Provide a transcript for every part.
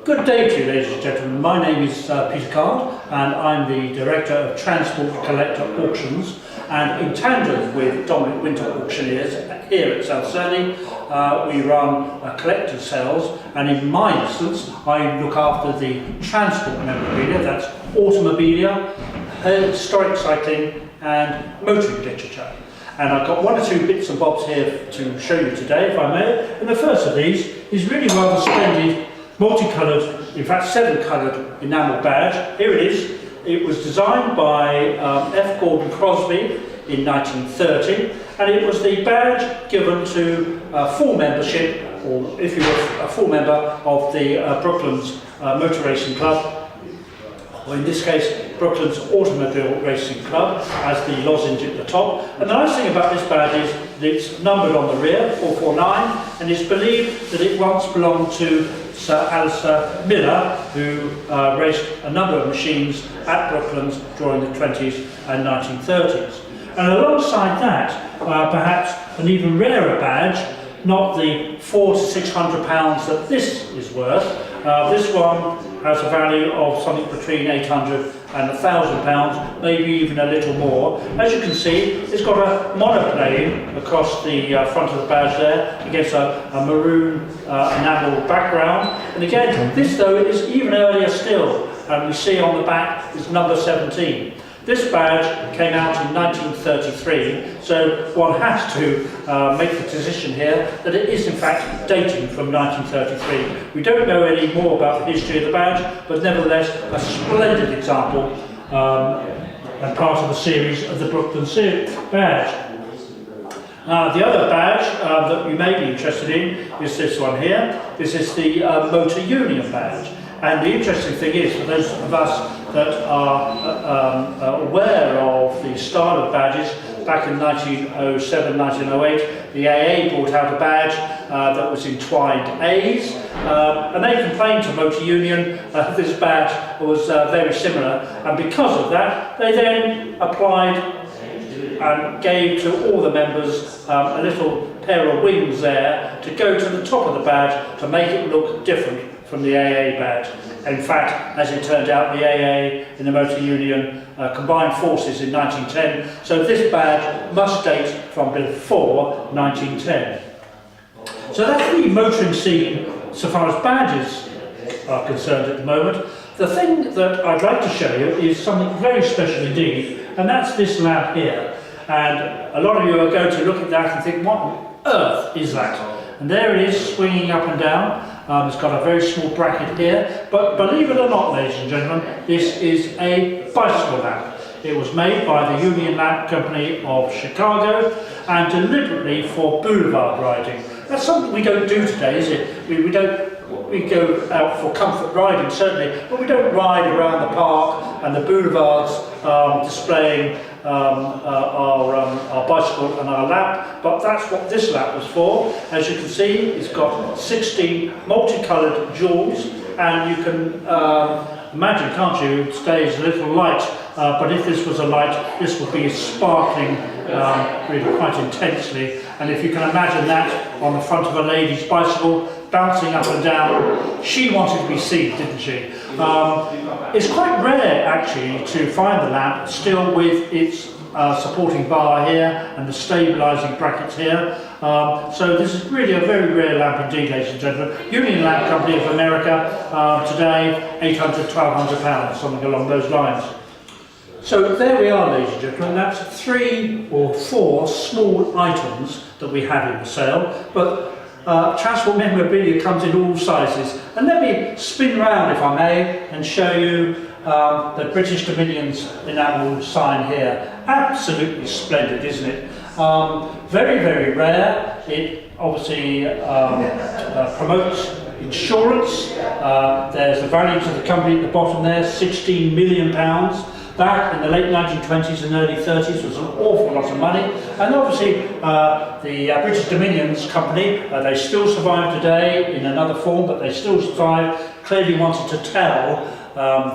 Good day to you, ladies and gentlemen. My name is Peter Card, and I'm the Director of Transport Collector Auctions. And in tandem with Dominic Winter Auctioneers here at South Cerney, we run collector sales. And in my instance, I look after the transport memorabilia. That's Automobilia, historic cycling, and motoring literature. And I've got one or two bits and bobs here to show you today, if I may. And the first of these is really rather splendid, multicoloured, in fact 7-coloured enamel badge. Here it is. It was designed by F. Gordon Crosby in 1930, and it was the badge given to full membership, or if you were a full member of the Brooklands Motor Racing Club, or in this case Brooklands Automobile Racing Club, as the lozenge at the top. And the nice thing about this badge is that it's numbered on the rear, 449, and it's believed that it once belonged to Sir Alistair Miller, who raced a number of machines at Brooklands during the 20s and 1930s. And alongside that, perhaps an even rarer badge, not the £400 to £600 that this is worth. This one has a value of something between £800 and £1,000, maybe even a little more. As you can see, it's got a monoplane across the front of the badge there, against a maroon enamel background. And again, this though is even earlier still, and we see on the back is number 17. This badge came out in 1933, so one has to make the decision here that it is in fact dating from 1933. We don't know any more about the history of the badge, but nevertheless a splendid example and part of the series of the Brooklands badge. The other badge that you may be interested in is this one here. This is the Motor Union badge. And the interesting thing is, for those of us that are aware of the style of badges, back in 1907, 1908, the AA brought out a badge that was entwined A's, and they complained to Motor Union this badge was very similar, and because of that, they then applied and gave to all the members a little pair of wings there to go to the top of the badge to make it look different from the AA badge. In fact, as it turned out, the AA and the Motor Union combined forces in 1910, so this badge must date from before 1910. So that's the motoring scene so far as badges are concerned at the moment. The thing that I'd like to show you is something very special indeed, and that's this lamp here. And a lot of you are going to look at that and think, what on earth is that? And there it is, swinging up and down. It's got a very small bracket here, but believe it or not, ladies and gentlemen, this is a bicycle lamp. It was made by the Union Lamp Company of Chicago, and deliberately for boulevard riding. That's something we don't do today, is it? We go out for comfort riding, certainly, but we don't ride around the park and the boulevards displaying our bicycle and our lamp, but that's what this lamp was for. As you can see, it's got 16 multicoloured jewels, and you can imagine, can't you, today is a little light, but if this was a light, this would be sparkling really quite intensely. And if you can imagine that on the front of a lady's bicycle, bouncing up and down, she wanted to be seen, didn't she? It's quite rare actually to find the lamp still with its supporting bar here and the stabilising brackets here. So this is really a very rare lamp indeed, ladies and gentlemen. Union Lamp Company of America, today £800, £1,200, something along those lines. So there we are, ladies and gentlemen. That's 3 or 4 small items that we have in the sale, but transport memorabilia comes in all sizes. And let me spin round, if I may, and show you the British Dominion's enamel sign here. Absolutely splendid, isn't it? Very, very rare. It obviously promotes insurance. There's the value to the company at the bottom there, £16 million. That in the late 1920s and early 30s was an awful lot of money, and obviously the British Dominion's company, they still survive today in another form, but they still survive, clearly wanted to tell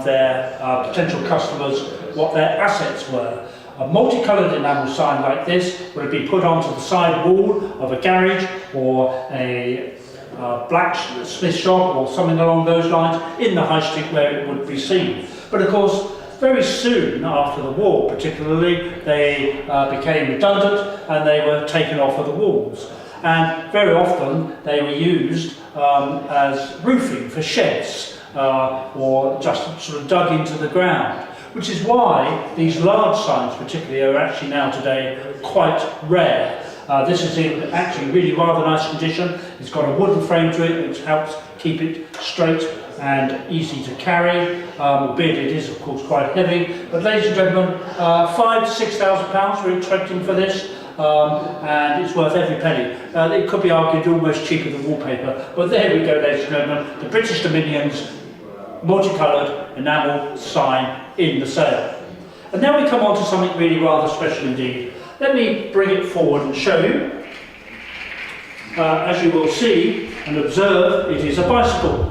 their potential customers what their assets were. A multicoloured enamel sign like this would have been put onto the side wall of a garage or a blacksmith shop or something along those lines in the high street where it would be seen. But of course, very soon after the war particularly, they became redundant and they were taken off of the walls. And very often they were used as roofing for sheds or just sort of dug into the ground, which is why these large signs particularly are actually now today quite rare. This is in actually really rather nice condition. It's got a wooden frame to it which helps keep it straight and easy to carry, albeit it is of course quite heavy. But ladies and gentlemen, £5,000 to £6,000 we're expecting for this, and it's worth every penny. It could be argued almost cheaper than wallpaper, but there we go, ladies and gentlemen, the British Dominions multicoloured enamel sign in the sale. And now we come on to something really rather special indeed. Let me bring it forward and show you. As you will see and observe, it is a bicycle.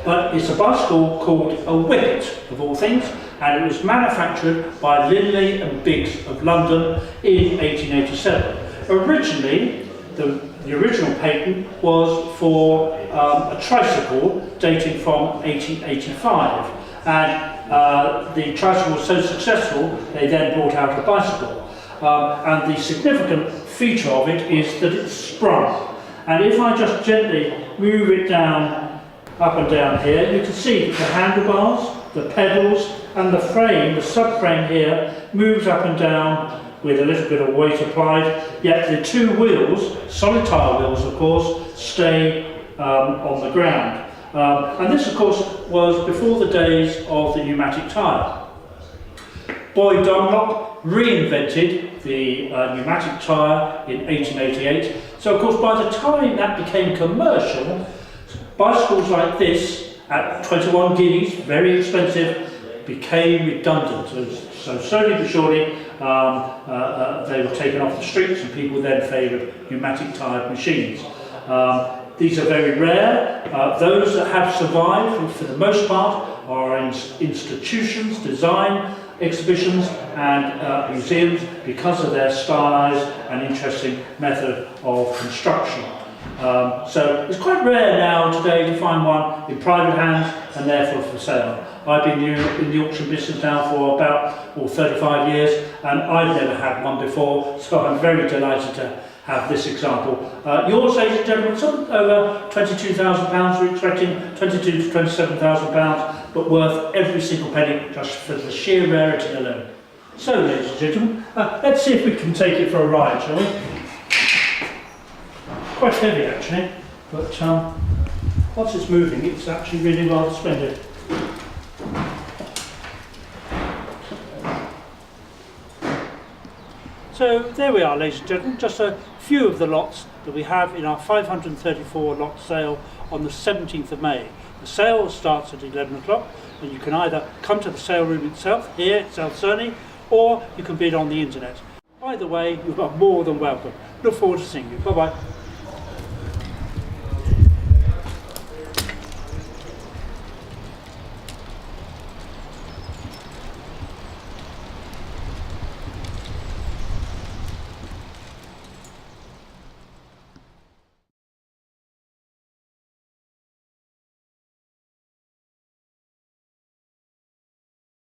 But it's a bicycle called a Whippet, of all things, and it was manufactured by Linley and Biggs of London in 1887. Originally, the original patent was for a tricycle dating from 1885, and the tricycle was so successful they then brought out a bicycle. And the significant feature of it is that it's sprung. And if I just gently move it down, up and down here, you can see that the handlebars, the pedals and the frame, the subframe here, moves up and down with a little bit of weight applied, yet the two wheels, solid tire wheels of course, stay on the ground. And this of course was before the days of the pneumatic tyre. Boyd Dunlop reinvented the pneumatic tyre in 1888, so of course by the time that became commercial, bicycles like this at 21 guineas, very expensive, became redundant. So slowly but surely they were taken off the streets and people then favoured pneumatic tyred machines. These are very rare. Those that have survived for the most part are in institutions, design exhibitions and museums because of their stylized and interesting method of construction. So it's quite rare now today to find one in private hands and therefore for sale. I've been in the auction business now for about 35 years and I've never had one before, so I'm very delighted to have this example. Yours, ladies and gentlemen, something over £22,000, we're expecting £22,000 to £27,000, but worth every single penny just for the sheer rarity alone. So, ladies and gentlemen, let's see if we can take it for a ride, shall we? Quite heavy actually, but once it's moving, it's actually really rather splendid. So there we are, ladies and gentlemen, just a few of the lots that we have in our 534 lot sale on the 17th of May. The sale starts at 11 o'clock and you can either come to the sale room itself here at South Cerney or you can bid on the internet. Either way, you are more than welcome. Look forward to seeing you. Bye bye.